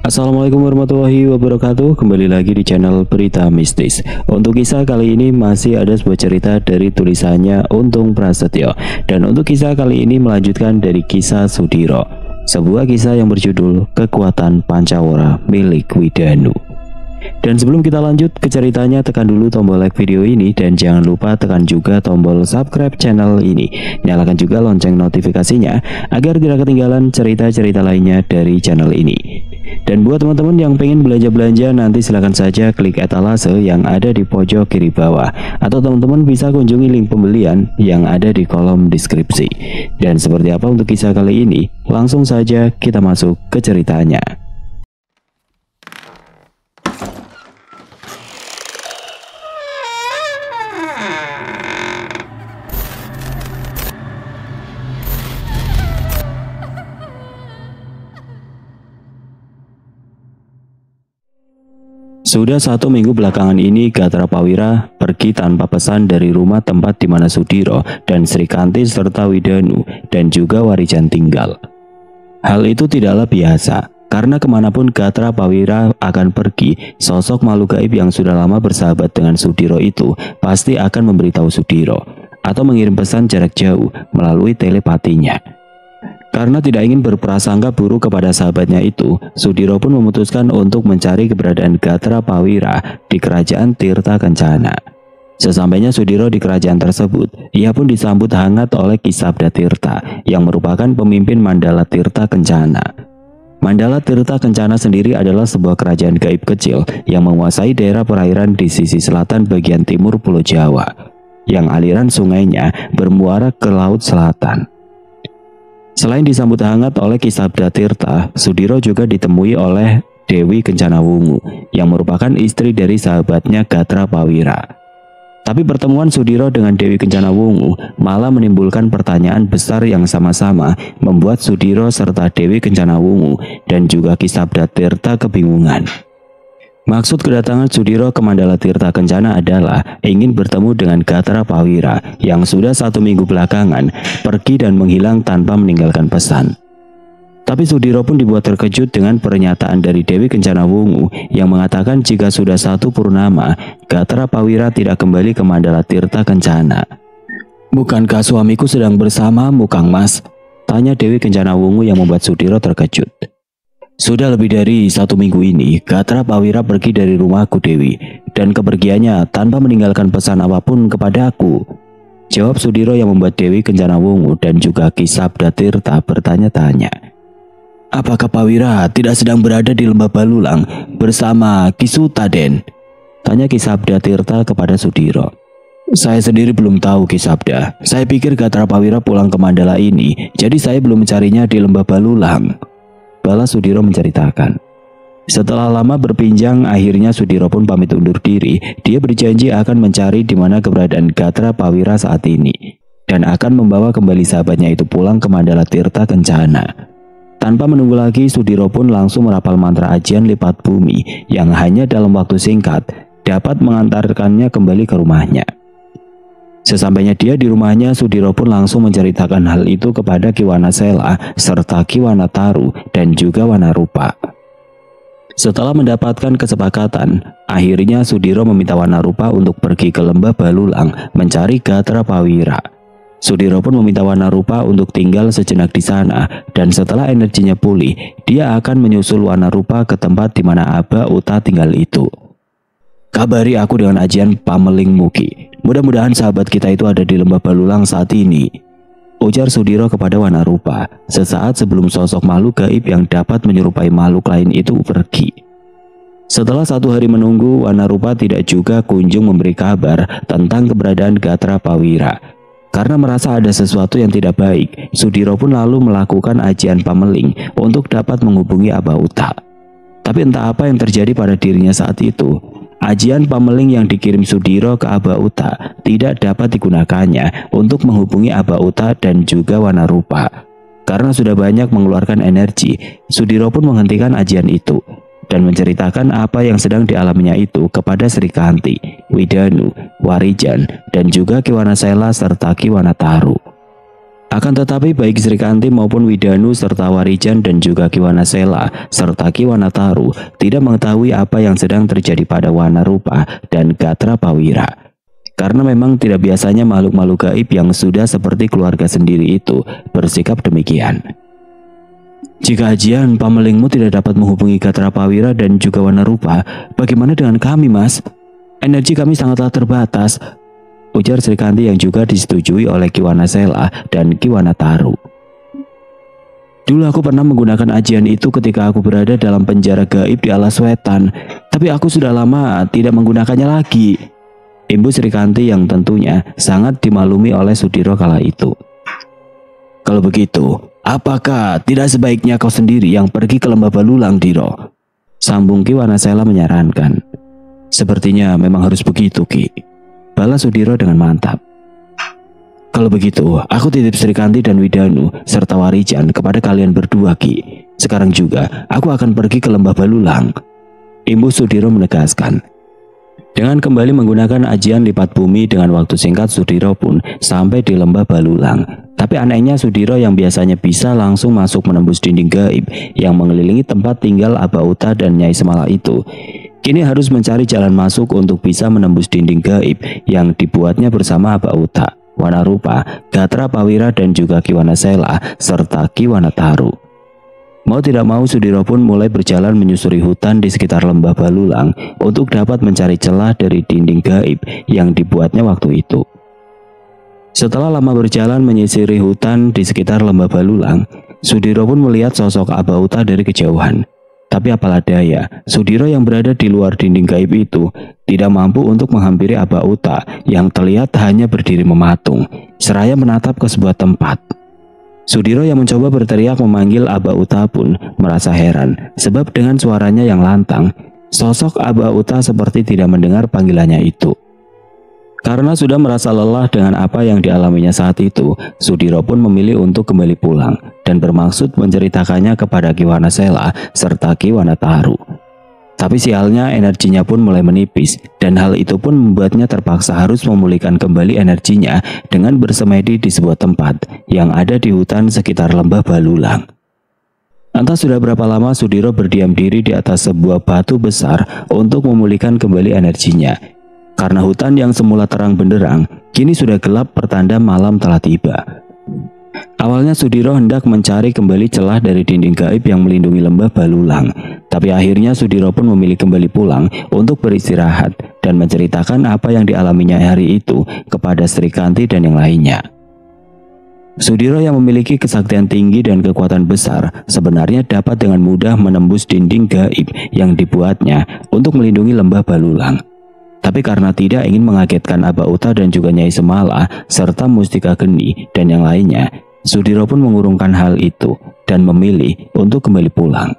Assalamualaikum warahmatullahi wabarakatuh. Kembali lagi di channel Berita Mistis. Untuk kisah kali ini masih ada sebuah cerita dari tulisannya Untung Prasetyo. Dan untuk kisah kali ini melanjutkan dari kisah Sudiro, sebuah kisah yang berjudul Kekuatan Pancawara milik Widanu. Dan sebelum kita lanjut ke ceritanya, tekan dulu tombol like video ini dan jangan lupa tekan juga tombol subscribe channel ini. Nyalakan juga lonceng notifikasinya agar tidak ketinggalan cerita-cerita lainnya dari channel ini. Dan buat teman-teman yang pengen belanja-belanja, nanti silahkan saja klik etalase yang ada di pojok kiri bawah, atau teman-teman bisa kunjungi link pembelian yang ada di kolom deskripsi. Dan seperti apa untuk kisah kali ini, langsung saja kita masuk ke ceritanya. Sudah 1 minggu belakangan ini, Gatra Prawira pergi tanpa pesan dari rumah tempat di mana Sudiro dan Sri Kanti serta Widanu dan juga Warijan tinggal. Hal itu tidaklah biasa, karena kemanapun Gatra Prawira akan pergi, sosok makhluk gaib yang sudah lama bersahabat dengan Sudiro itu pasti akan memberitahu Sudiro atau mengirim pesan jarak jauh melalui telepatinya. Karena tidak ingin berprasangka buruk kepada sahabatnya itu, Sudiro pun memutuskan untuk mencari keberadaan Gatra Prawira di kerajaan Tirta Kencana. Sesampainya Sudiro di kerajaan tersebut, ia pun disambut hangat oleh Ki Sabda Tirta yang merupakan pemimpin Mandala Tirta Kencana. Mandala Tirta Kencana sendiri adalah sebuah kerajaan gaib kecil yang menguasai daerah perairan di sisi selatan bagian timur Pulau Jawa, yang aliran sungainya bermuara ke Laut Selatan. Selain disambut hangat oleh Ki Sabda Tirta, Sudiro juga ditemui oleh Dewi Kencana Wungu yang merupakan istri dari sahabatnya Gatra Prawira. Tapi pertemuan Sudiro dengan Dewi Kencana Wungu malah menimbulkan pertanyaan besar yang sama-sama membuat Sudiro serta Dewi Kencana Wungu dan juga Ki Sabda Tirta kebingungan. Maksud kedatangan Sudiro ke Mandala Tirta Kencana adalah ingin bertemu dengan Gatra Prawira yang sudah 1 minggu belakangan pergi dan menghilang tanpa meninggalkan pesan. Tapi Sudiro pun dibuat terkejut dengan pernyataan dari Dewi Kencana Wungu yang mengatakan jika sudah 1 purnama, Gatra Prawira tidak kembali ke Mandala Tirta Kencana. "Bukankah suamiku sedang bersamamu, Kang Mas?" tanya Dewi Kencana Wungu yang membuat Sudiro terkejut. "Sudah lebih dari 1 minggu ini, Gatra Prawira pergi dari rumahku, Dewi, dan kepergiannya tanpa meninggalkan pesan apapun kepada aku," jawab Sudiro yang membuat Dewi Kencana Wungu dan juga Ki Sabda Tirta bertanya-tanya. "Apakah Prawira tidak sedang berada di Lembah Balulang bersama Ki Sutaden?" tanya Ki Sabda Tirta kepada Sudiro. "Saya sendiri belum tahu, Ki Sabda. Saya pikir Gatra Prawira pulang ke Mandala ini, jadi saya belum mencarinya di Lembah Balulang," balas Sudiro menceritakan. Setelah lama berpinjang, akhirnya Sudiro pun pamit undur diri. Dia berjanji akan mencari di mana keberadaan Gatra Prawira saat ini dan akan membawa kembali sahabatnya itu pulang ke Mandala Tirta Kencana. Tanpa menunggu lagi, Sudiro pun langsung merapal mantra ajian lipat bumi yang hanya dalam waktu singkat dapat mengantarkannya kembali ke rumahnya. Sesampainya dia di rumahnya, Sudiro pun langsung menceritakan hal itu kepada Ki Wanasela serta Ki Wanataru dan juga Wanarupa. Setelah mendapatkan kesepakatan, akhirnya Sudiro meminta Wanarupa untuk pergi ke Lembah Balulang mencari Gatra Prawira. Sudiro pun meminta Wanarupa untuk tinggal sejenak di sana, dan setelah energinya pulih, dia akan menyusul Wanarupa ke tempat di mana Aba Uta tinggal itu. "Kabari aku dengan ajian Pameling Muki. Mudah-mudahan sahabat kita itu ada di Lembah Balulang saat ini," ujar Sudiro kepada Wanarupa sesaat sebelum sosok makhluk gaib yang dapat menyerupai makhluk lain itu pergi. Setelah 1 hari menunggu, Wanarupa tidak juga kunjung memberi kabar tentang keberadaan Gatra Prawira. Karena merasa ada sesuatu yang tidak baik, Sudiro pun lalu melakukan ajian Pameling untuk dapat menghubungi Aba Uta. Tapi entah apa yang terjadi pada dirinya saat itu, ajian Pameling yang dikirim Sudiro ke Aba Uta tidak dapat digunakannya untuk menghubungi Aba Uta dan juga Wanarupa. Karena sudah banyak mengeluarkan energi, Sudiro pun menghentikan ajian itu dan menceritakan apa yang sedang dialaminya itu kepada Sri Kanti, Widanu, Warijan, dan juga Ki Wanasela serta Ki Wanataru. Akan tetapi baik Srikanti maupun Widanu serta Warijan dan juga Ki Wanasela serta Ki Wanataru tidak mengetahui apa yang sedang terjadi pada Wanarupa dan Gatra Prawira. Karena memang tidak biasanya makhluk-makhluk gaib yang sudah seperti keluarga sendiri itu bersikap demikian. Jika ajian pamelingmu tidak dapat menghubungi Gatra Prawira dan juga Wanarupa, bagaimana dengan kami, Mas? Energi kami sangatlah terbatas, ujar Srikanti yang juga disetujui oleh Ki Wanasela dan Ki Wanataru. Dulu aku pernah menggunakan ajian itu ketika aku berada dalam penjara gaib di Alas Wetan, tapi aku sudah lama tidak menggunakannya lagi. Imbu Srikanti yang tentunya sangat dimaklumi oleh Sudiro kala itu. Kalau begitu, apakah tidak sebaiknya kau sendiri yang pergi ke Lembah Balulang, Diro? Sambung Ki Wanasela menyarankan. Sepertinya memang harus begitu, Ki, balas Sudiro dengan mantap. Kalau begitu, aku titip Srikanti dan Widanu serta Warijan kepada kalian berdua, Ki. Sekarang juga aku akan pergi ke Lembah Balulang, Imbu Sudiro menegaskan. Dengan kembali menggunakan ajian lipat bumi, dengan waktu singkat Sudiro pun sampai di Lembah Balulang. Tapi anehnya Sudiro yang biasanya bisa langsung masuk menembus dinding gaib yang mengelilingi tempat tinggal Aba Uta dan Nyai Semala itu, kini harus mencari jalan masuk untuk bisa menembus dinding gaib yang dibuatnya bersama Aba Uta, Wanarupa, Gatra Prawira dan juga Ki Wanasela serta Ki Wanataru. Mau tidak mau Sudiro pun mulai berjalan menyusuri hutan di sekitar Lembah Balulang untuk dapat mencari celah dari dinding gaib yang dibuatnya waktu itu. Setelah lama berjalan menyisiri hutan di sekitar Lembah Balulang, Sudiro pun melihat sosok Aba Uta dari kejauhan. Tapi apalah daya, Sudiro yang berada di luar dinding gaib itu tidak mampu untuk menghampiri Aba Uta yang terlihat hanya berdiri mematung, seraya menatap ke sebuah tempat. Sudiro yang mencoba berteriak memanggil Aba Uta pun merasa heran, sebab dengan suaranya yang lantang, sosok Aba Uta seperti tidak mendengar panggilannya itu. Karena sudah merasa lelah dengan apa yang dialaminya saat itu, Sudiro pun memilih untuk kembali pulang dan bermaksud menceritakannya kepada Ki Wanasela serta Ki Wanataru. Tapi sialnya energinya pun mulai menipis, dan hal itu pun membuatnya terpaksa harus memulihkan kembali energinya dengan bersemedi di sebuah tempat yang ada di hutan sekitar Lembah Balulang. Entah sudah berapa lama Sudiro berdiam diri di atas sebuah batu besar untuk memulihkan kembali energinya. Karena hutan yang semula terang benderang, kini sudah gelap pertanda malam telah tiba. Awalnya Sudiro hendak mencari kembali celah dari dinding gaib yang melindungi Lembah Balulang. Tapi akhirnya Sudiro pun memilih kembali pulang untuk beristirahat dan menceritakan apa yang dialaminya hari itu kepada Srikanti dan yang lainnya. Sudiro yang memiliki kesaktian tinggi dan kekuatan besar sebenarnya dapat dengan mudah menembus dinding gaib yang dibuatnya untuk melindungi Lembah Balulang. Tapi karena tidak ingin mengagetkan Aba Uta dan juga Nyai Semala serta Mustika Geni dan yang lainnya, Sudiro pun mengurungkan hal itu dan memilih untuk kembali pulang.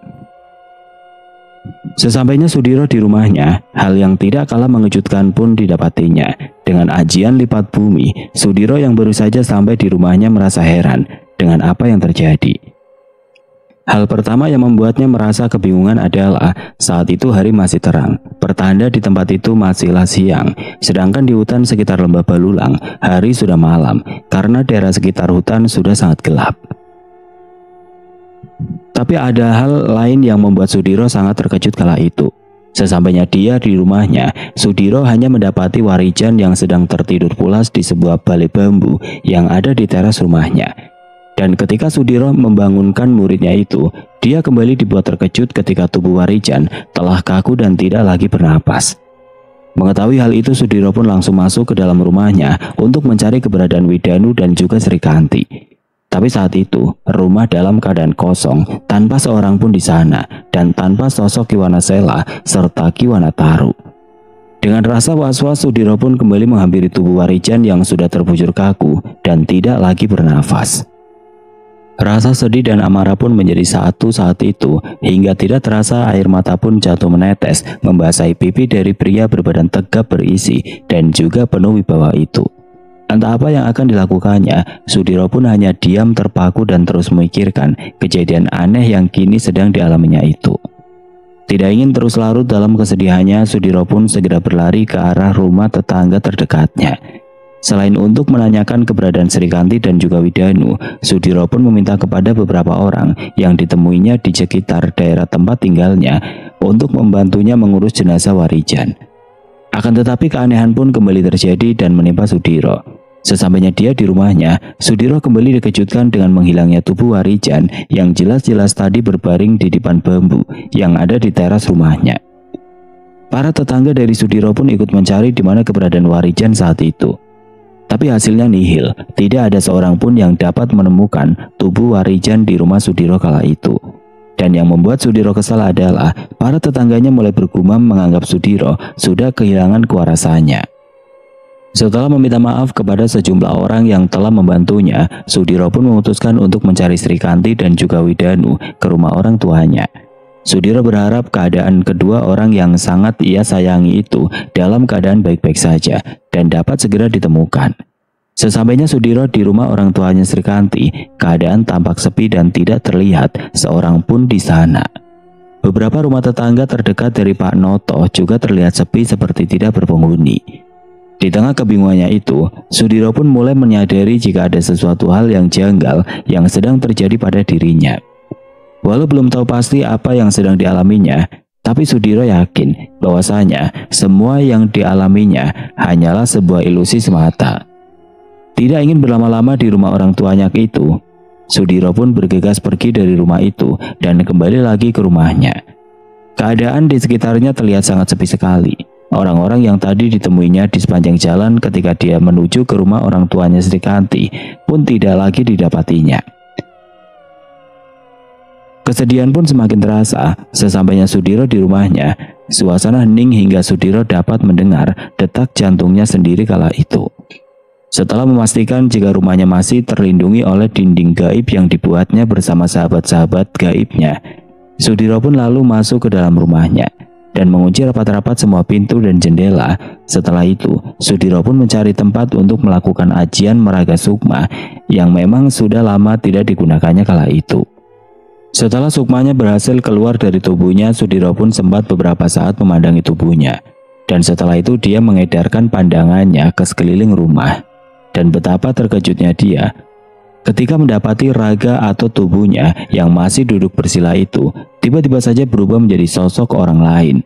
Sesampainya Sudiro di rumahnya, hal yang tidak kalah mengejutkan pun didapatinya. Dengan ajian lipat bumi, Sudiro yang baru saja sampai di rumahnya merasa heran dengan apa yang terjadi. Hal pertama yang membuatnya merasa kebingungan adalah saat itu hari masih terang, pertanda di tempat itu masihlah siang, sedangkan di hutan sekitar Lembah Balulang hari sudah malam karena daerah sekitar hutan sudah sangat gelap. Tapi ada hal lain yang membuat Sudiro sangat terkejut kala itu. Sesampainya dia di rumahnya, Sudiro hanya mendapati Warijan yang sedang tertidur pulas di sebuah balai bambu yang ada di teras rumahnya. Dan ketika Sudiro membangunkan muridnya itu, dia kembali dibuat terkejut ketika tubuh Warijan telah kaku dan tidak lagi bernapas. Mengetahui hal itu, Sudiro pun langsung masuk ke dalam rumahnya untuk mencari keberadaan Widanu dan juga Srikanti. Tapi saat itu, rumah dalam keadaan kosong, tanpa seorang pun di sana, dan tanpa sosok Ki Wanasela serta Ki Wanataru. Dengan rasa was-was, Sudiro pun kembali menghampiri tubuh Warijan yang sudah terbujur kaku dan tidak lagi bernafas. Rasa sedih dan amarah pun menjadi satu saat itu, hingga tidak terasa air mata pun jatuh menetes membasahi pipi dari pria berbadan tegap berisi dan juga penuh wibawa itu. Entah apa yang akan dilakukannya, Sudiro pun hanya diam terpaku dan terus memikirkan kejadian aneh yang kini sedang dialaminya itu. Tidak ingin terus larut dalam kesedihannya, Sudiro pun segera berlari ke arah rumah tetangga terdekatnya. Selain untuk menanyakan keberadaan Srikanti dan juga Widanu, Sudiro pun meminta kepada beberapa orang yang ditemuinya di sekitar daerah tempat tinggalnya untuk membantunya mengurus jenazah Warijan. Akan tetapi keanehan pun kembali terjadi dan menimpa Sudiro. Sesampainya dia di rumahnya, Sudiro kembali dikejutkan dengan menghilangnya tubuh Warijan yang jelas-jelas tadi berbaring di depan bambu yang ada di teras rumahnya. Para tetangga dari Sudiro pun ikut mencari di mana keberadaan Warijan saat itu. Tapi hasilnya nihil, tidak ada seorang pun yang dapat menemukan tubuh Warijan di rumah Sudiro kala itu. Dan yang membuat Sudiro kesal adalah para tetangganya mulai bergumam menganggap Sudiro sudah kehilangan kewarasannya. Setelah meminta maaf kepada sejumlah orang yang telah membantunya, Sudiro pun memutuskan untuk mencari Srikanti dan juga Widanu ke rumah orang tuanya. Sudiro berharap keadaan kedua orang yang sangat ia sayangi itu dalam keadaan baik-baik saja dan dapat segera ditemukan. Sesampainya Sudiro di rumah orang tuanya Srikanti, keadaan tampak sepi dan tidak terlihat seorang pun di sana. Beberapa rumah tetangga terdekat dari Pak Noto juga terlihat sepi seperti tidak berpenghuni. Di tengah kebingungannya itu, Sudiro pun mulai menyadari jika ada sesuatu hal yang janggal yang sedang terjadi pada dirinya. Walau belum tahu pasti apa yang sedang dialaminya, tapi Sudiro yakin bahwasanya semua yang dialaminya hanyalah sebuah ilusi semata. Tidak ingin berlama-lama di rumah orang tuanya itu, Sudiro pun bergegas pergi dari rumah itu dan kembali lagi ke rumahnya. Keadaan di sekitarnya terlihat sangat sepi sekali. Orang-orang yang tadi ditemuinya di sepanjang jalan ketika dia menuju ke rumah orang tuanya Srikanti pun tidak lagi didapatinya. Kesedihan pun semakin terasa. Sesampainya Sudiro di rumahnya, suasana hening hingga Sudiro dapat mendengar detak jantungnya sendiri kala itu. Setelah memastikan jika rumahnya masih terlindungi oleh dinding gaib yang dibuatnya bersama sahabat-sahabat gaibnya, Sudiro pun lalu masuk ke dalam rumahnya dan mengunci rapat-rapat semua pintu dan jendela. Setelah itu, Sudiro pun mencari tempat untuk melakukan ajian meraga sukma yang memang sudah lama tidak digunakannya kala itu. Setelah sukmanya berhasil keluar dari tubuhnya, Sudiro pun sempat beberapa saat memandangi tubuhnya. Dan setelah itu dia mengedarkan pandangannya ke sekeliling rumah. Dan betapa terkejutnya dia ketika mendapati raga atau tubuhnya yang masih duduk bersila itu tiba-tiba saja berubah menjadi sosok orang lain.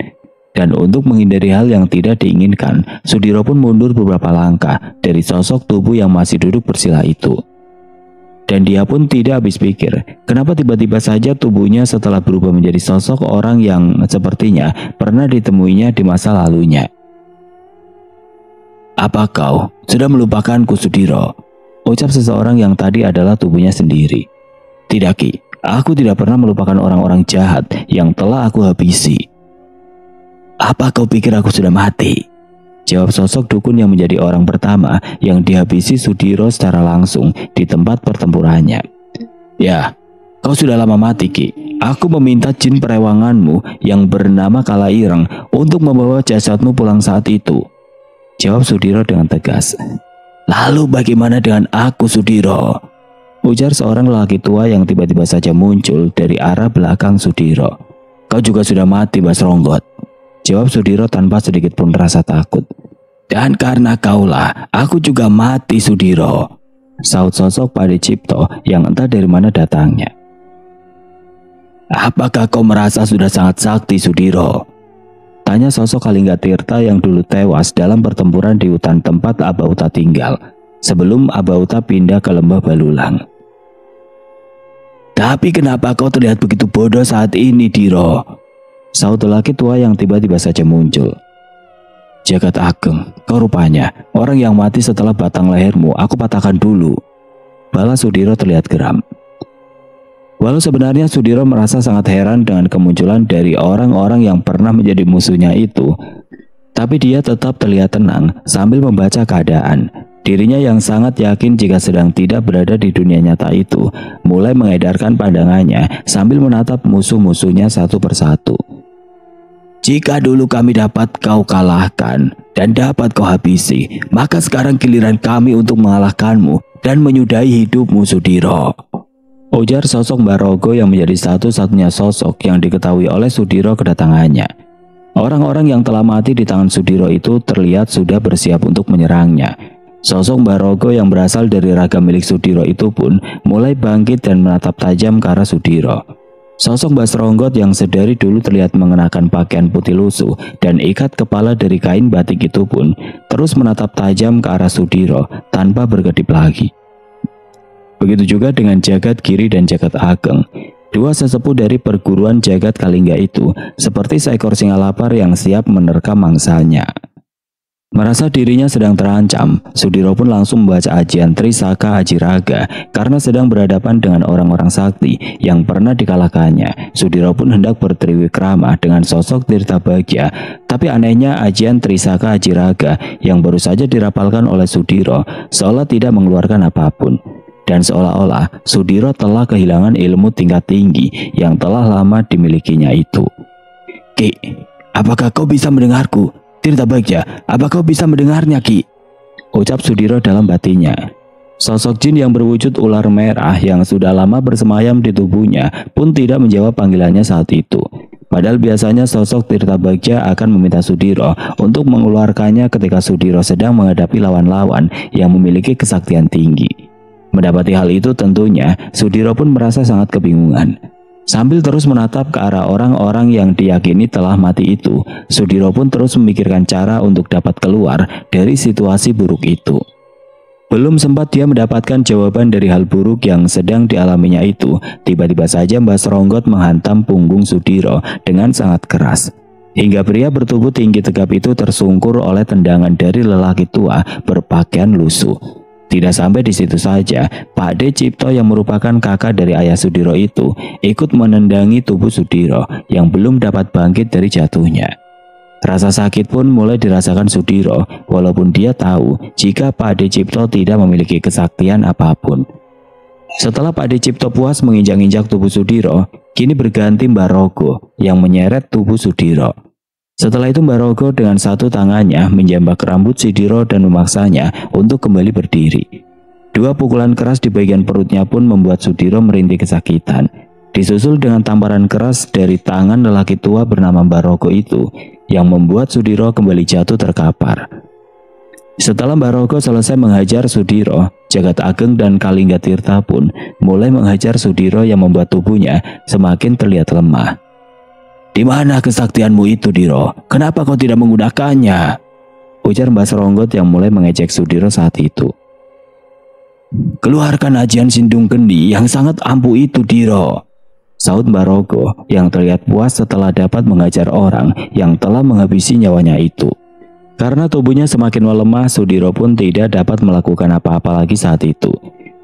Dan untuk menghindari hal yang tidak diinginkan, Sudiro pun mundur beberapa langkah dari sosok tubuh yang masih duduk bersila itu. Dan dia pun tidak habis pikir, kenapa tiba-tiba saja tubuhnya setelah berubah menjadi sosok orang yang sepertinya pernah ditemuinya di masa lalunya. "Apa kau sudah melupakanku, Sudiro?" ucap seseorang yang tadi adalah tubuhnya sendiri. "Tidak, Ki, aku tidak pernah melupakan orang-orang jahat yang telah aku habisi." "Apa kau pikir aku sudah mati?" jawab sosok dukun yang menjadi orang pertama yang dihabisi Sudiro secara langsung di tempat pertempurannya. "Ya, kau sudah lama mati, Ki. Aku meminta jin perewanganmu yang bernama Kalaireng untuk membawa jasadmu pulang saat itu," jawab Sudiro dengan tegas. "Lalu bagaimana dengan aku, Sudiro?" ujar seorang lelaki tua yang tiba-tiba saja muncul dari arah belakang Sudiro. "Kau juga sudah mati, Basronggot," jawab Sudiro tanpa sedikit pun rasa takut. "Dan karena kaulah, aku juga mati, Sudiro," saut sosok Pade Cipto yang entah dari mana datangnya. "Apakah kau merasa sudah sangat sakti, Sudiro?" tanya sosok Kalinggatirta yang dulu tewas dalam pertempuran di hutan tempat Abauta tinggal, sebelum Abauta pindah ke lembah Balulang. "Tapi kenapa kau terlihat begitu bodoh saat ini, Diro?" saut lelaki tua yang tiba-tiba saja muncul. "Jagat Ageng, kau rupanya orang yang mati setelah batang lehermu aku patahkan dulu," balas Sudiro terlihat geram. Walau sebenarnya Sudiro merasa sangat heran dengan kemunculan dari orang-orang yang pernah menjadi musuhnya itu, tapi dia tetap terlihat tenang sambil membaca keadaan. Dirinya yang sangat yakin jika sedang tidak berada di dunia nyata itu mulai mengedarkan pandangannya sambil menatap musuh-musuhnya satu persatu. "Jika dulu kami dapat kau kalahkan dan dapat kau habisi, maka sekarang giliran kami untuk mengalahkanmu dan menyudahi hidupmu, Sudiro," ujar sosok Barogo yang menjadi satu-satunya sosok yang diketahui oleh Sudiro kedatangannya. Orang-orang yang telah mati di tangan Sudiro itu terlihat sudah bersiap untuk menyerangnya. Sosok Mbah Rogo yang berasal dari ragam milik Sudiro itu pun mulai bangkit dan menatap tajam ke arah Sudiro. Sosok Mbah Sronggot yang sedari dulu terlihat mengenakan pakaian putih lusuh dan ikat kepala dari kain batik itu pun terus menatap tajam ke arah Sudiro tanpa berkedip lagi. Begitu juga dengan Jagat Giri dan Jagat Ageng. Dua sesepuh dari perguruan Jagat Kalingga itu seperti seekor singa lapar yang siap menerkam mangsanya. Merasa dirinya sedang terancam, Sudiro pun langsung membaca ajian Trisaka Ajiraga karena sedang berhadapan dengan orang-orang sakti yang pernah dikalahkannya. Sudiro pun hendak bertriwikrama dengan sosok Tirtabagya, tapi anehnya ajian Trisaka Ajiraga yang baru saja dirapalkan oleh Sudiro seolah tidak mengeluarkan apapun. Dan seolah-olah Sudiro telah kehilangan ilmu tingkat tinggi yang telah lama dimilikinya itu. "Ki, apakah kau bisa mendengarku? Tirtabagya, apa kau bisa mendengarnya, Ki?" ucap Sudiro dalam batinnya. Sosok jin yang berwujud ular merah yang sudah lama bersemayam di tubuhnya pun tidak menjawab panggilannya saat itu. Padahal biasanya sosok Tirtabagya akan meminta Sudiro untuk mengeluarkannya ketika Sudiro sedang menghadapi lawan-lawan yang memiliki kesaktian tinggi. Mendapati hal itu tentunya Sudiro pun merasa sangat kebingungan. Sambil terus menatap ke arah orang-orang yang diyakini telah mati itu, Sudiro pun terus memikirkan cara untuk dapat keluar dari situasi buruk itu. Belum sempat dia mendapatkan jawaban dari hal buruk yang sedang dialaminya itu, tiba-tiba saja Mbah Sronggot menghantam punggung Sudiro dengan sangat keras. Hingga pria bertubuh tinggi tegap itu tersungkur oleh tendangan dari lelaki tua berpakaian lusuh. Tidak sampai di situ saja, Pak De Cipto yang merupakan kakak dari ayah Sudiro itu ikut menendangi tubuh Sudiro yang belum dapat bangkit dari jatuhnya. Rasa sakit pun mulai dirasakan Sudiro, walaupun dia tahu jika Pak De Cipto tidak memiliki kesaktian apapun. Setelah Pak De Cipto puas menginjak-injak tubuh Sudiro, kini berganti Mbah Rogo yang menyeret tubuh Sudiro. Setelah itu Mbah Rogo dengan satu tangannya menjambak rambut Sudiro dan memaksanya untuk kembali berdiri. Dua pukulan keras di bagian perutnya pun membuat Sudiro merintih kesakitan. Disusul dengan tamparan keras dari tangan lelaki tua bernama Mbah Rogo itu yang membuat Sudiro kembali jatuh terkapar. Setelah Mbah Rogo selesai menghajar Sudiro, Jagat Ageng dan Kalingga Tirta pun mulai menghajar Sudiro yang membuat tubuhnya semakin terlihat lemah. "Di mana kesaktianmu itu, Diro? Kenapa kau tidak menggunakannya?" ujar Mbah Sronggot yang mulai mengejek Sudiro saat itu. "Keluarkan ajian Sindung Kendi yang sangat ampuh itu, Diro," sahut Mbah Rogo yang terlihat puas setelah dapat mengajar orang yang telah menghabisi nyawanya itu. Karena tubuhnya semakin melemah, Sudiro pun tidak dapat melakukan apa-apa lagi saat itu.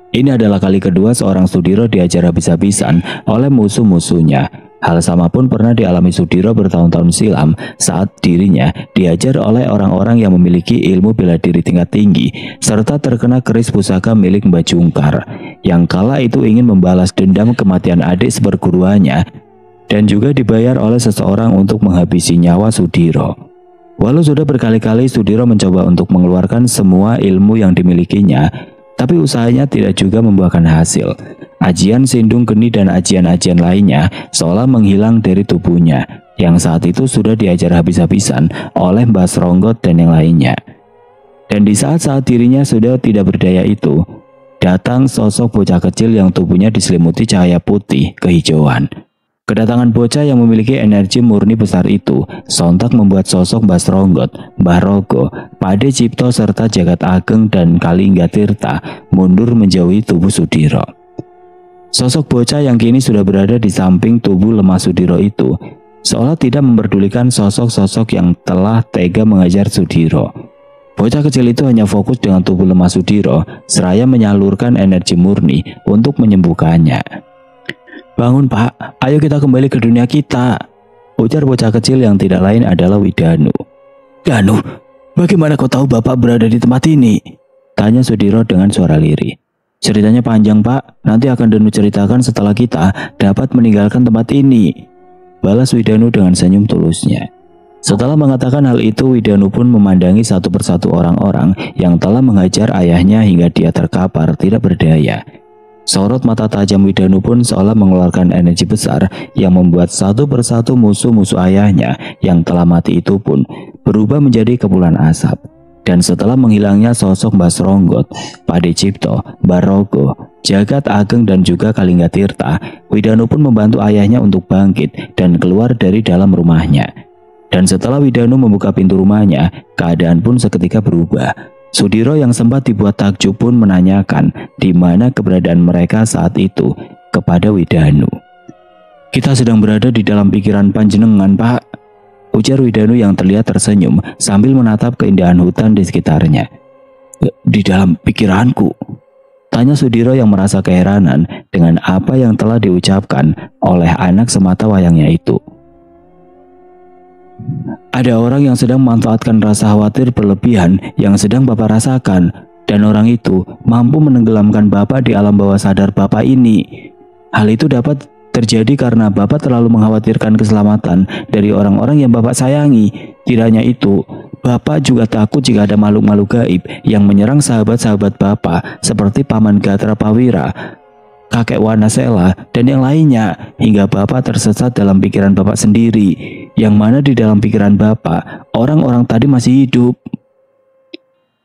Ini adalah kali kedua seorang Sudiro diajar habis-habisan oleh musuh-musuhnya. Hal sama pun pernah dialami Sudiro bertahun-tahun silam saat dirinya diajar oleh orang-orang yang memiliki ilmu bela diri tingkat tinggi serta terkena keris pusaka milik Mbah Jungkar yang kala itu ingin membalas dendam kematian adik seperguruannya dan juga dibayar oleh seseorang untuk menghabisi nyawa Sudiro. Walau sudah berkali-kali Sudiro mencoba untuk mengeluarkan semua ilmu yang dimilikinya, tapi usahanya tidak juga membuahkan hasil. Ajian Sindung Geni dan ajian-ajian lainnya seolah menghilang dari tubuhnya yang saat itu sudah diajar habis-habisan oleh Mbah Sronggot dan yang lainnya. Dan di saat-saat dirinya sudah tidak berdaya itu, datang sosok bocah kecil yang tubuhnya diselimuti cahaya putih kehijauan. Kedatangan bocah yang memiliki energi murni besar itu sontak membuat sosok Mbah Sronggot, Mbah Rogo, Pak De Cipto serta Jagat Ageng dan Kalingga Tirta mundur menjauhi tubuh Sudiro. Sosok bocah yang kini sudah berada di samping tubuh lemah Sudiro itu seolah tidak memperdulikan sosok-sosok yang telah tega mengajar Sudiro. Bocah kecil itu hanya fokus dengan tubuh lemah Sudiro seraya menyalurkan energi murni untuk menyembuhkannya. "Bangun, Pak, ayo kita kembali ke dunia kita," ujar bocah kecil yang tidak lain adalah Widanu. "Danu, bagaimana kau tahu Bapak berada di tempat ini?" tanya Sudiro dengan suara lirih. "Ceritanya panjang, Pak. Nanti akan Danu ceritakan setelah kita dapat meninggalkan tempat ini," balas Widanu dengan senyum tulusnya. Setelah mengatakan hal itu, Widanu pun memandangi satu persatu orang-orang yang telah menghajar ayahnya hingga dia terkapar tidak berdaya. Sorot mata tajam Widanu pun seolah mengeluarkan energi besar yang membuat satu persatu musuh-musuh ayahnya yang telah mati itu pun berubah menjadi kepulan asap. Dan setelah menghilangnya sosok Mbah Sronggot, Pade Cipto, Barogo, Jagat Ageng dan juga Kalinggatirta, Widanu pun membantu ayahnya untuk bangkit dan keluar dari dalam rumahnya. Dan setelah Widanu membuka pintu rumahnya, keadaan pun seketika berubah. Sudiro yang sempat dibuat takjub pun menanyakan di mana keberadaan mereka saat itu kepada Widanu. "Kita sedang berada di dalam pikiran panjenengan, Pak," ujar Widanu yang terlihat tersenyum sambil menatap keindahan hutan di sekitarnya. "Di dalam pikiranku?" tanya Sudiro yang merasa keheranan dengan apa yang telah diucapkan oleh anak semata wayangnya itu. "Ada orang yang sedang memanfaatkan rasa khawatir berlebihan yang sedang Bapak rasakan, dan orang itu mampu menenggelamkan Bapak di alam bawah sadar Bapak ini. Hal itu dapat terjadi karena Bapak terlalu mengkhawatirkan keselamatan dari orang-orang yang Bapak sayangi. Tidak hanya itu, Bapak juga takut jika ada makhluk-makhluk gaib yang menyerang sahabat-sahabat Bapak seperti Paman Gatra Prawira, kakek Wanasela, dan yang lainnya, hingga Bapak tersesat dalam pikiran Bapak sendiri, yang mana di dalam pikiran Bapak, orang-orang tadi masih hidup."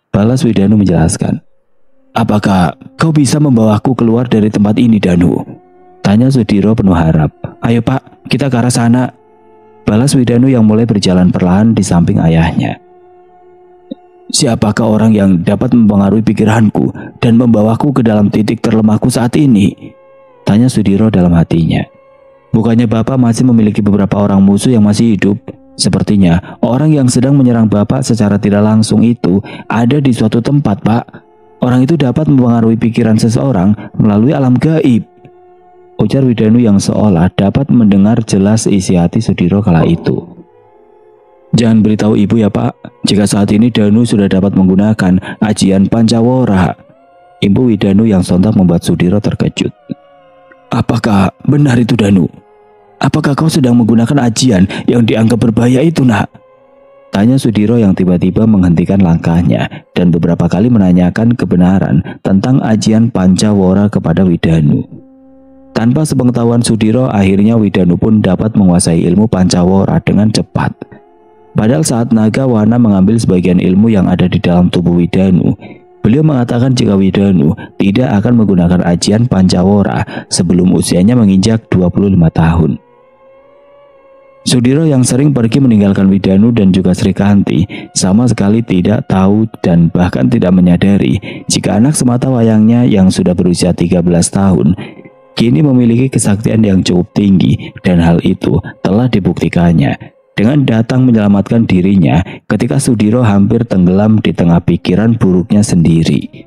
Balas Widanu menjelaskan. "Apakah kau bisa membawaku keluar dari tempat ini, Danu?" tanya Sudiro penuh harap. "Ayo Pak, kita ke arah sana," balas Widanu yang mulai berjalan perlahan di samping ayahnya. "Siapakah orang yang dapat mempengaruhi pikiranku dan membawaku ke dalam titik terlemahku saat ini?" tanya Sudiro dalam hatinya. "Bukannya Bapak masih memiliki beberapa orang musuh yang masih hidup? Sepertinya orang yang sedang menyerang Bapak secara tidak langsung itu ada di suatu tempat, Pak. Orang itu dapat mempengaruhi pikiran seseorang melalui alam gaib," ujar Widanu yang seolah dapat mendengar jelas isi hati Sudiro kala itu. "Jangan beritahu ibu ya Pak, jika saat ini Danu sudah dapat menggunakan ajian Pancawara," imbu Widanu yang sontak membuat Sudiro terkejut. "Apakah benar itu, Danu? Apakah kau sedang menggunakan ajian yang dianggap berbahaya itu, Nak?" tanya Sudiro yang tiba-tiba menghentikan langkahnya dan beberapa kali menanyakan kebenaran tentang ajian Pancawara kepada Widanu. Tanpa sepengetahuan Sudiro, akhirnya Widanu pun dapat menguasai ilmu Pancawara dengan cepat. Padahal saat Naga Wana mengambil sebagian ilmu yang ada di dalam tubuh Widanu, beliau mengatakan jika Widanu tidak akan menggunakan ajian Pancawara sebelum usianya menginjak 25 tahun. Sudiro yang sering pergi meninggalkan Widanu dan juga Srikanti sama sekali tidak tahu dan bahkan tidak menyadari jika anak semata wayangnya yang sudah berusia 13 tahun kini memiliki kesaktian yang cukup tinggi, dan hal itu telah dibuktikannya dengan datang menyelamatkan dirinya ketika Sudiro hampir tenggelam di tengah pikiran buruknya sendiri.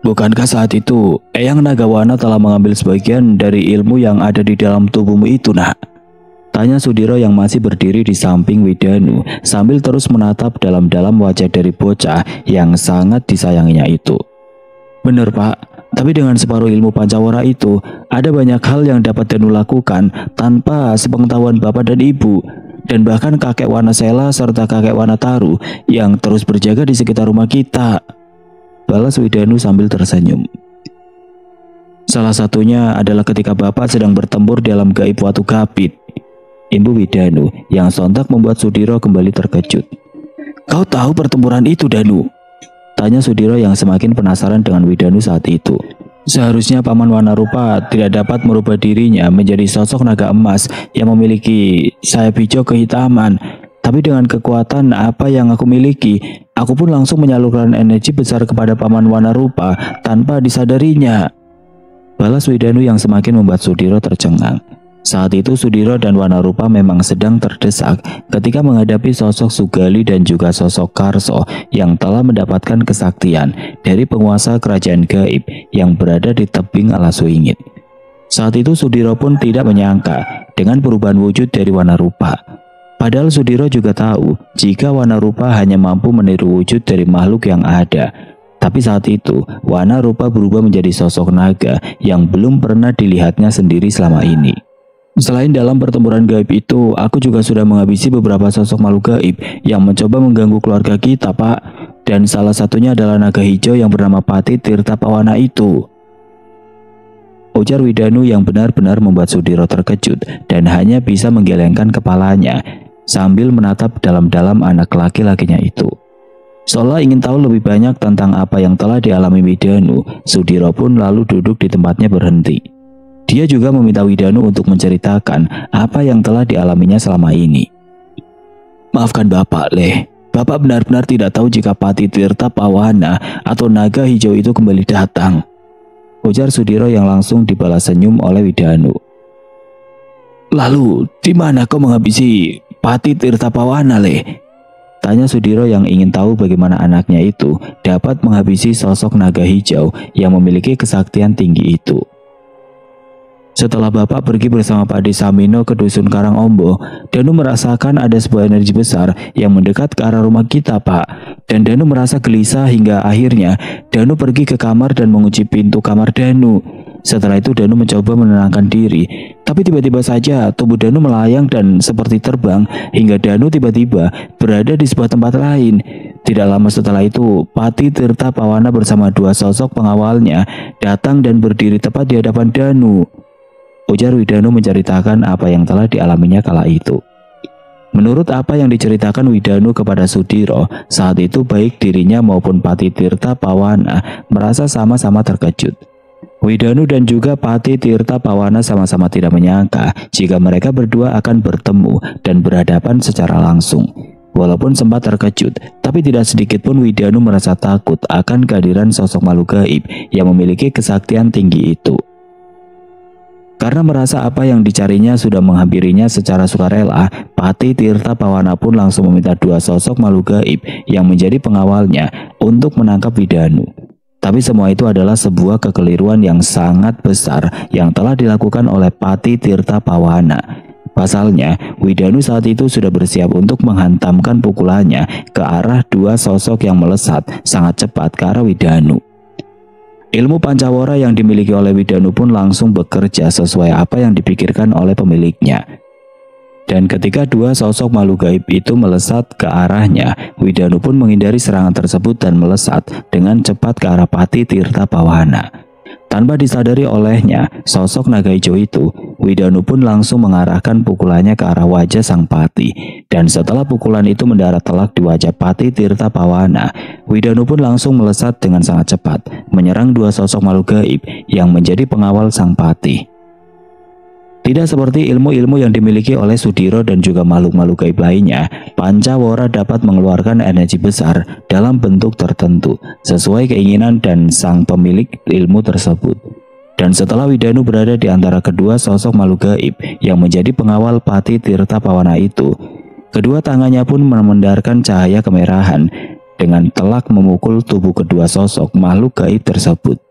"Bukankah saat itu Eyang Nagawana telah mengambil sebagian dari ilmu yang ada di dalam tubuhmu itu, Nak?" tanya Sudiro yang masih berdiri di samping Widanu sambil terus menatap dalam-dalam wajah dari bocah yang sangat disayanginya itu. "Benar Pak, tapi dengan separuh ilmu Pancawara itu, ada banyak hal yang dapat Danu lakukan tanpa sepengetahuan Bapak dan Ibu, dan bahkan kakek Wanasela serta kakek Wanataru yang terus berjaga di sekitar rumah kita," balas Widanu sambil tersenyum. "Salah satunya adalah ketika Bapak sedang bertempur di alam gaib Watu Gapit," imbu Widanu yang sontak membuat Sudiro kembali terkejut. "Kau tahu pertempuran itu, Danu?" tanya Sudiro yang semakin penasaran dengan Widanu saat itu. Seharusnya Paman Wanarupa tidak dapat merubah dirinya menjadi sosok naga emas yang memiliki sayap hijau kehitaman. Tapi dengan kekuatan apa yang aku miliki, aku pun langsung menyalurkan energi besar kepada Paman Wanarupa tanpa disadarinya, balas Widanu yang semakin membuat Sudiro tercengang. Saat itu Sudiro dan Wanarupa memang sedang terdesak ketika menghadapi sosok Sugali dan juga sosok Karso yang telah mendapatkan kesaktian dari penguasa kerajaan gaib yang berada di tebing alas Wingit. Saat itu Sudiro pun tidak menyangka dengan perubahan wujud dari Wanarupa. Padahal Sudiro juga tahu jika Wanarupa hanya mampu meniru wujud dari makhluk yang ada. Tapi saat itu Wanarupa berubah menjadi sosok naga yang belum pernah dilihatnya sendiri selama ini. Selain dalam pertempuran gaib itu, aku juga sudah menghabisi beberapa sosok makhluk gaib yang mencoba mengganggu keluarga kita, Pak. Dan salah satunya adalah naga hijau yang bernama Pati Tirta Pawana itu, ujar Widanu yang benar-benar membuat Sudiro terkejut dan hanya bisa menggelengkan kepalanya sambil menatap dalam-dalam anak laki-lakinya itu. Seolah ingin tahu lebih banyak tentang apa yang telah dialami Widanu, Sudiro pun lalu duduk di tempatnya berhenti. Dia juga meminta Widanu untuk menceritakan apa yang telah dialaminya selama ini. Maafkan Bapak, Leh. Bapak benar-benar tidak tahu jika Pati Tirta Pawana atau naga hijau itu kembali datang, ujar Sudiro yang langsung dibalas senyum oleh Widanu. Lalu, di mana kau menghabisi Pati Tirta Pawana, Leh? Tanya Sudiro yang ingin tahu bagaimana anaknya itu dapat menghabisi sosok naga hijau yang memiliki kesaktian tinggi itu. Setelah Bapak pergi bersama Pak De Samino ke Dusun Karangombo, Danu merasakan ada sebuah energi besar yang mendekat ke arah rumah kita, Pak. Dan Danu merasa gelisah hingga akhirnya Danu pergi ke kamar dan mengunci pintu kamar Danu. Setelah itu Danu mencoba menenangkan diri, tapi tiba-tiba saja tubuh Danu melayang dan seperti terbang hingga Danu tiba-tiba berada di sebuah tempat lain. Tidak lama setelah itu, Pati Tirta Pawana bersama dua sosok pengawalnya datang dan berdiri tepat di hadapan Danu, ujar Widanu menceritakan apa yang telah dialaminya kala itu. Menurut apa yang diceritakan Widanu kepada Sudiro, saat itu baik dirinya maupun Pati Tirta Pawana merasa sama-sama terkejut. Widanu dan juga Pati Tirta Pawana sama-sama tidak menyangka jika mereka berdua akan bertemu dan berhadapan secara langsung. Walaupun sempat terkejut, tapi tidak sedikit pun Widanu merasa takut akan kehadiran sosok makhluk gaib yang memiliki kesaktian tinggi itu. Karena merasa apa yang dicarinya sudah menghampirinya secara sukarela, Pati Tirta Pawana pun langsung meminta dua sosok makhluk gaib yang menjadi pengawalnya untuk menangkap Widanu. Tapi semua itu adalah sebuah kekeliruan yang sangat besar yang telah dilakukan oleh Pati Tirta Pawana. Pasalnya, Widanu saat itu sudah bersiap untuk menghantamkan pukulannya ke arah dua sosok yang melesat sangat cepat ke arah Widanu. Ilmu Pancawara yang dimiliki oleh Widanu pun langsung bekerja sesuai apa yang dipikirkan oleh pemiliknya. Dan ketika dua sosok makhluk gaib itu melesat ke arahnya, Widanu pun menghindari serangan tersebut dan melesat dengan cepat ke arah Pati Tirta Pawana. Tanpa disadari olehnya, sosok naga hijau itu, Widanu pun langsung mengarahkan pukulannya ke arah wajah sang Pati. Dan setelah pukulan itu mendarat telak di wajah Pati Tirta Pawana, Widanu pun langsung melesat dengan sangat cepat, menyerang dua sosok makhluk gaib yang menjadi pengawal sang Pati. Tidak seperti ilmu-ilmu yang dimiliki oleh Sudiro dan juga makhluk-makhluk gaib lainnya, Pancawara dapat mengeluarkan energi besar dalam bentuk tertentu sesuai keinginan dan sang pemilik ilmu tersebut. Dan setelah Widanu berada di antara kedua sosok makhluk gaib yang menjadi pengawal Pati Tirta Pawana itu, kedua tangannya pun memandarkan cahaya kemerahan dengan telak memukul tubuh kedua sosok makhluk gaib tersebut.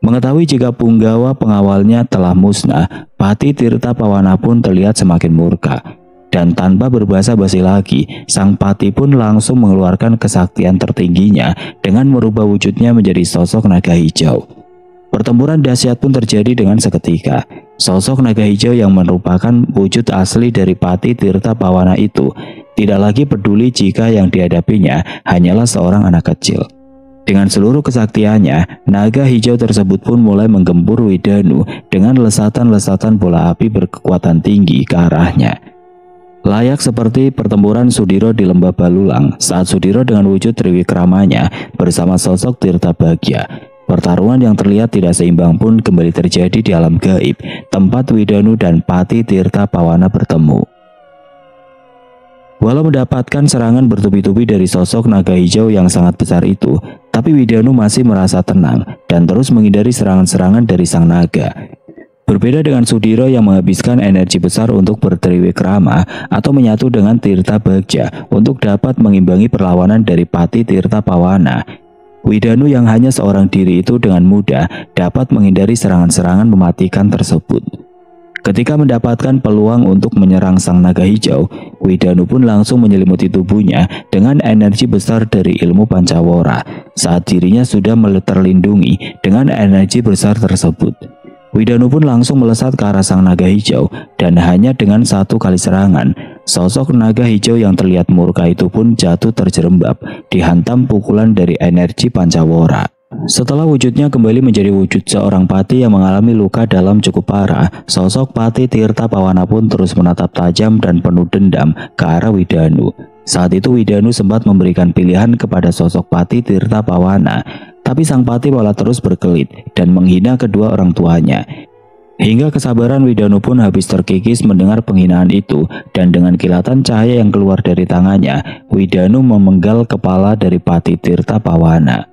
Mengetahui jika punggawa pengawalnya telah musnah, Pati Tirta Pawana pun terlihat semakin murka. Dan tanpa berbasa-basi lagi, sang Pati pun langsung mengeluarkan kesaktian tertingginya dengan merubah wujudnya menjadi sosok naga hijau. Pertempuran dahsyat pun terjadi dengan seketika. Sosok naga hijau yang merupakan wujud asli dari Pati Tirta Pawana itu tidak lagi peduli jika yang dihadapinya hanyalah seorang anak kecil. Dengan seluruh kesaktiannya, naga hijau tersebut pun mulai menggempur Widanu dengan lesatan-lesatan bola api berkekuatan tinggi ke arahnya. Layak seperti pertempuran Sudiro di Lembah Balulang saat Sudiro dengan wujud Triwikramanya bersama sosok Tirta Bagya. Pertarungan yang terlihat tidak seimbang pun kembali terjadi di alam gaib, tempat Widanu dan Pati Tirta Pawana bertemu. Walau mendapatkan serangan bertubi-tubi dari sosok naga hijau yang sangat besar itu, tapi Widanu masih merasa tenang dan terus menghindari serangan-serangan dari sang naga. Berbeda dengan Sudiro yang menghabiskan energi besar untuk bertriwikrama atau menyatu dengan Tirta Bagja untuk dapat mengimbangi perlawanan dari Pati Tirta Pawana, Widanu yang hanya seorang diri itu dengan mudah dapat menghindari serangan-serangan mematikan tersebut. Ketika mendapatkan peluang untuk menyerang sang naga hijau, Widanu pun langsung menyelimuti tubuhnya dengan energi besar dari ilmu Pancawara saat dirinya sudah terlindungi dengan energi besar tersebut. Widanu pun langsung melesat ke arah sang naga hijau dan hanya dengan satu kali serangan, sosok naga hijau yang terlihat murka itu pun jatuh terjerembab dihantam pukulan dari energi Pancawara. Setelah wujudnya kembali menjadi wujud seorang Pati yang mengalami luka dalam cukup parah, sosok Pati Tirta Pawana pun terus menatap tajam dan penuh dendam ke arah Widanu. Saat itu Widanu sempat memberikan pilihan kepada sosok Pati Tirta Pawana, tapi sang Pati malah terus berkelit dan menghina kedua orang tuanya. Hingga kesabaran Widanu pun habis terkikis mendengar penghinaan itu, dan dengan kilatan cahaya yang keluar dari tangannya, Widanu memenggal kepala dari Pati Tirta Pawana.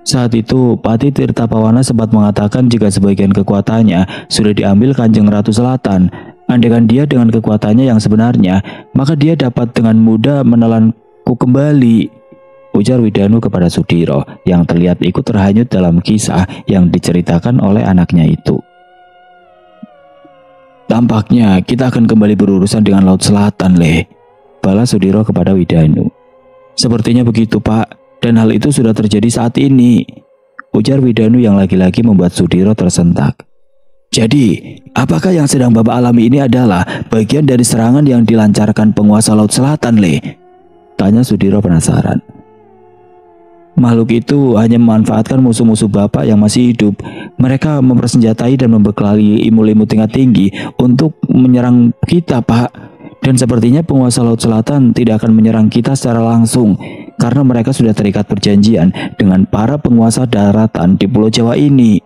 Saat itu, Pati Tirta Pawana sempat mengatakan jika sebagian kekuatannya sudah diambil Kanjeng Ratu Selatan. Andaikan dia dengan kekuatannya yang sebenarnya, maka dia dapat dengan mudah menelanku kembali, ujar Widanu kepada Sudiro yang terlihat ikut terhanyut dalam kisah yang diceritakan oleh anaknya itu. Tampaknya kita akan kembali berurusan dengan Laut Selatan, Le, balas Sudiro kepada Widanu. Sepertinya begitu, Pak, dan hal itu sudah terjadi saat ini, ujar Widanu yang lagi-lagi membuat Sudiro tersentak. Jadi, apakah yang sedang Bapak alami ini adalah bagian dari serangan yang dilancarkan penguasa Laut Selatan, Le? Tanya Sudiro penasaran. Makhluk itu hanya memanfaatkan musuh-musuh Bapak yang masih hidup. Mereka mempersenjatai dan membekali ilmu-ilmu tingkat tinggi untuk menyerang kita, Pak. Dan sepertinya penguasa Laut Selatan tidak akan menyerang kita secara langsung, karena mereka sudah terikat perjanjian dengan para penguasa daratan di Pulau Jawa ini.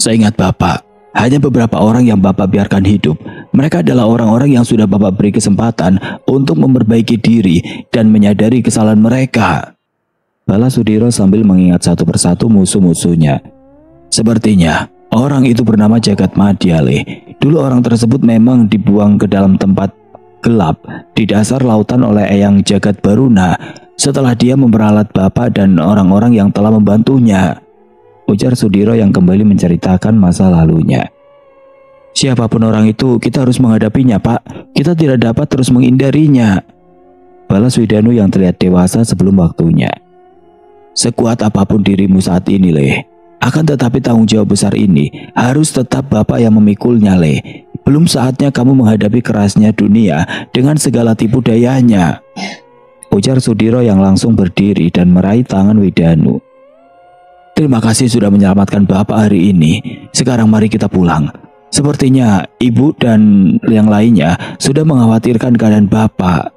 Seingat Bapak, hanya beberapa orang yang Bapak biarkan hidup. Mereka adalah orang-orang yang sudah Bapak beri kesempatan untuk memperbaiki diri dan menyadari kesalahan mereka, balas Sudiro sambil mengingat satu persatu musuh-musuhnya. Sepertinya orang itu bernama Jagat Madya, Le. Dulu orang tersebut memang dibuang ke dalam tempat gelap di dasar lautan oleh Eyang Jagat Baruna setelah dia memperalat Bapak dan orang-orang yang telah membantunya, ujar Sudiro yang kembali menceritakan masa lalunya. Siapapun orang itu, kita harus menghadapinya, Pak. Kita tidak dapat terus menghindarinya, balas Widanu yang terlihat dewasa sebelum waktunya. Sekuat apapun dirimu saat ini, Le, akan tetapi tanggung jawab besar ini harus tetap Bapak yang memikulnya, Le. Belum saatnya kamu menghadapi kerasnya dunia dengan segala tipu dayanya, ujar Sudiro yang langsung berdiri dan meraih tangan Widanu. Terima kasih sudah menyelamatkan Bapak hari ini. Sekarang mari kita pulang. Sepertinya Ibu dan yang lainnya sudah mengkhawatirkan keadaan Bapak.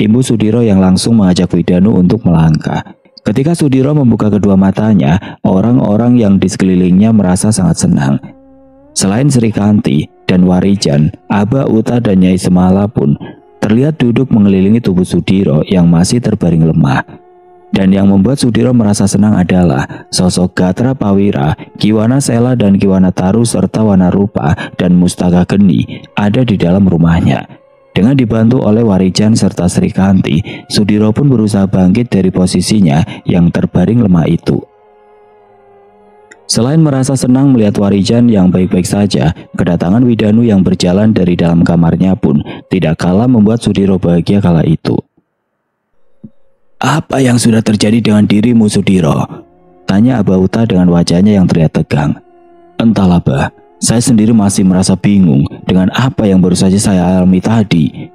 Ibu Sudiro yang langsung mengajak Widanu untuk melangkah. Ketika Sudiro membuka kedua matanya, orang-orang yang di sekelilingnya merasa sangat senang. Selain Sri Kanti dan Warijan, Aba Uta dan Nyai Semala pun terlihat duduk mengelilingi tubuh Sudiro yang masih terbaring lemah. Dan yang membuat Sudiro merasa senang adalah sosok Gatra Pawira, Kiwana Sela dan Kiwana Taru serta Wanarupa dan Mustaka Geni ada di dalam rumahnya. Dengan dibantu oleh Warijan serta Sri Kanti, Sudiro pun berusaha bangkit dari posisinya yang terbaring lemah itu. Selain merasa senang melihat Warijan yang baik-baik saja, kedatangan Widanu yang berjalan dari dalam kamarnya pun tidak kalah membuat Sudiro bahagia kala itu. Apa yang sudah terjadi dengan dirimu, Sudiro? Tanya Aba Uta dengan wajahnya yang terlihat tegang. Entahlah, Bah. Saya sendiri masih merasa bingung dengan apa yang baru saja saya alami tadi,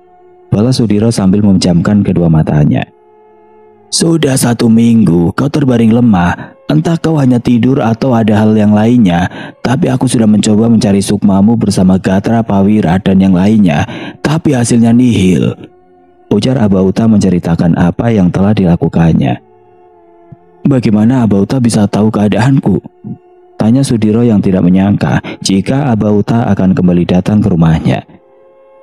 balas Sudiro sambil memejamkan kedua matanya. Sudah 1 minggu kau terbaring lemah. Entah kau hanya tidur atau ada hal yang lainnya. Tapi aku sudah mencoba mencari sukmamu bersama Gatra Pawira dan yang lainnya, tapi hasilnya nihil, ujar Aba Uta menceritakan apa yang telah dilakukannya. Bagaimana Aba Uta bisa tahu keadaanku? Tanya Sudiro yang tidak menyangka jika Aba Uta akan kembali datang ke rumahnya.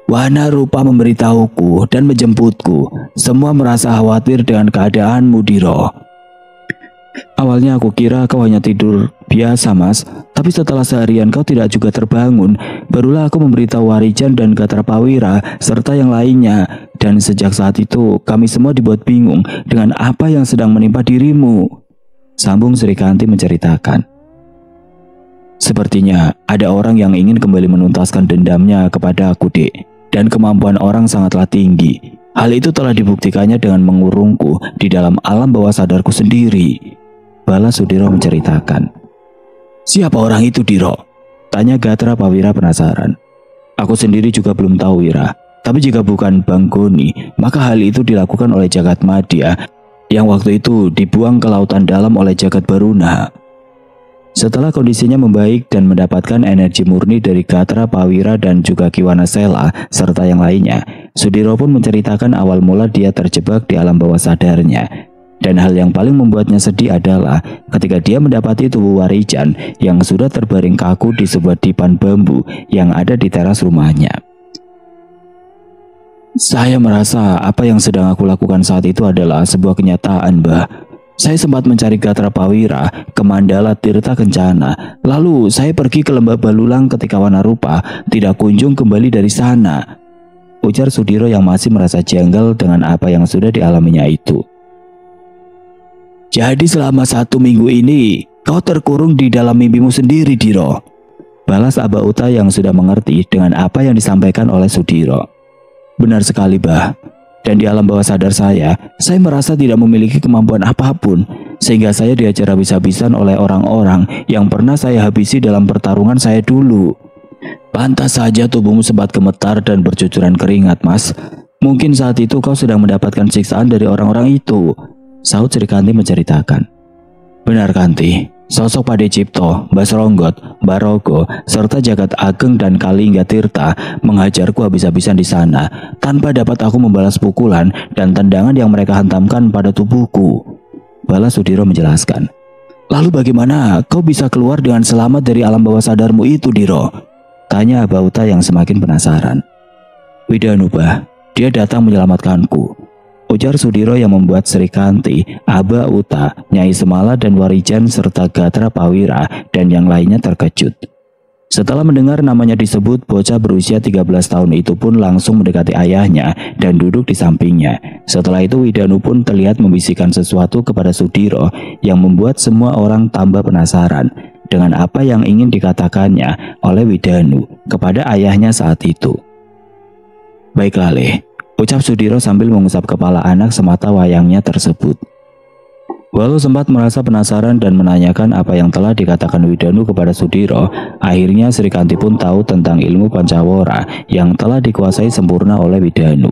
Wanarupa memberitahuku dan menjemputku. Semua merasa khawatir dengan keadaanmu, Diro. Awalnya aku kira kau hanya tidur biasa, Mas. Tapi setelah seharian kau tidak juga terbangun, barulah aku memberitahu Warijan dan Gatra Pawira serta yang lainnya. Dan sejak saat itu kami semua dibuat bingung dengan apa yang sedang menimpa dirimu, sambung Sri Kanti menceritakan. Sepertinya ada orang yang ingin kembali menuntaskan dendamnya kepada aku, Dek. Dan kemampuan orang sangatlah tinggi. Hal itu telah dibuktikannya dengan mengurungku di dalam alam bawah sadarku sendiri, balas Sudiro menceritakan. Siapa orang itu, Diro? Tanya Gatra Pawira penasaran. Aku sendiri juga belum tahu, Wira. Tapi jika bukan Bang Goni, maka hal itu dilakukan oleh Jagat Madya yang waktu itu dibuang ke lautan dalam oleh Jagat Baruna. Setelah kondisinya membaik dan mendapatkan energi murni dari Gatra Pawira dan juga Kiwana Sela serta yang lainnya, Sudiro pun menceritakan awal mula dia terjebak di alam bawah sadarnya. Dan hal yang paling membuatnya sedih adalah ketika dia mendapati tubuh Warijan yang sudah terbaring kaku di sebuah dipan bambu yang ada di teras rumahnya. Saya merasa apa yang sedang aku lakukan saat itu adalah sebuah kenyataan, Mbah. Saya sempat mencari Gatra Pawira ke Mandala Tirta Kencana. Lalu saya pergi ke Lembah Balulang ketika Wanarupa tidak kunjung kembali dari sana. Ujar Sudiro yang masih merasa janggal dengan apa yang sudah dialaminya itu. Jadi selama 1 minggu ini kau terkurung di dalam mimpimu sendiri, Diro. Balas Aba Uta yang sudah mengerti dengan apa yang disampaikan oleh Sudiro. Benar sekali, Bah. Dan di alam bawah sadar saya merasa tidak memiliki kemampuan apapun, sehingga saya diajar habis-habisan oleh orang-orang yang pernah saya habisi dalam pertarungan saya dulu. Pantas saja tubuhmu sempat gemetar dan bercucuran keringat, Mas. Mungkin saat itu kau sedang mendapatkan siksaan dari orang-orang itu, sahut Sri Kanti menceritakan. Benar, Kanti. Sosok Pade Cipto, Basronggot, Barogo, serta Jagat Ageng dan Kalingga Tirta menghajarku habis-habisan di sana tanpa dapat aku membalas pukulan dan tendangan yang mereka hantamkan pada tubuhku. Balas Sudiro menjelaskan. Lalu bagaimana kau bisa keluar dengan selamat dari alam bawah sadarmu itu, Diro? Tanya Aba Uta yang semakin penasaran. Widanu, Bah, dia datang menyelamatkanku, ujar Sudiro yang membuat Sri Kanti, Aba Uta, Nyai Semala dan Warijan serta Gatra Pawira dan yang lainnya terkejut. Setelah mendengar namanya disebut, bocah berusia 13 tahun itu pun langsung mendekati ayahnya dan duduk di sampingnya. Setelah itu Widanu pun terlihat membisikkan sesuatu kepada Sudiro yang membuat semua orang tambah penasaran dengan apa yang ingin dikatakannya oleh Widanu kepada ayahnya saat itu. Baiklah, Leh, ucap Sudiro sambil mengusap kepala anak semata wayangnya tersebut. Walau sempat merasa penasaran dan menanyakan apa yang telah dikatakan Widanu kepada Sudiro, akhirnya Sri Kanti pun tahu tentang ilmu Pancawara yang telah dikuasai sempurna oleh Widanu.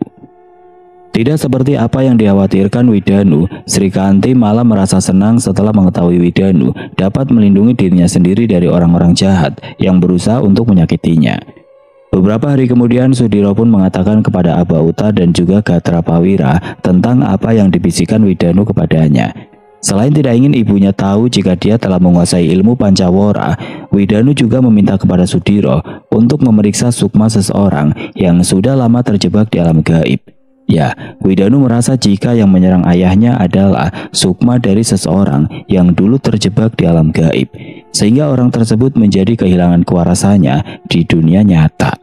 Tidak seperti apa yang dikhawatirkan Widanu, Sri Kanti malah merasa senang setelah mengetahui Widanu dapat melindungi dirinya sendiri dari orang-orang jahat yang berusaha untuk menyakitinya. Beberapa hari kemudian Sudiro pun mengatakan kepada Aba Uta dan juga Gatra Pawira tentang apa yang dibisikkan Widanu kepadanya. Selain tidak ingin ibunya tahu jika dia telah menguasai ilmu Pancawara, Widanu juga meminta kepada Sudiro untuk memeriksa sukma seseorang yang sudah lama terjebak di alam gaib. Ya, Widanu merasa jika yang menyerang ayahnya adalah sukma dari seseorang yang dulu terjebak di alam gaib, sehingga orang tersebut menjadi kehilangan kewarasannya di dunia nyata.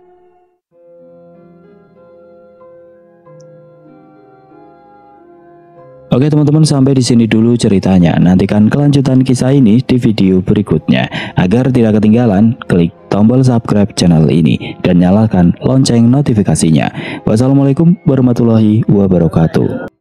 Oke teman-teman, sampai di sini dulu ceritanya. Nantikan kelanjutan kisah ini di video berikutnya. Agar tidak ketinggalan, klik tombol subscribe channel ini dan nyalakan lonceng notifikasinya. Wassalamualaikum warahmatullahi wabarakatuh.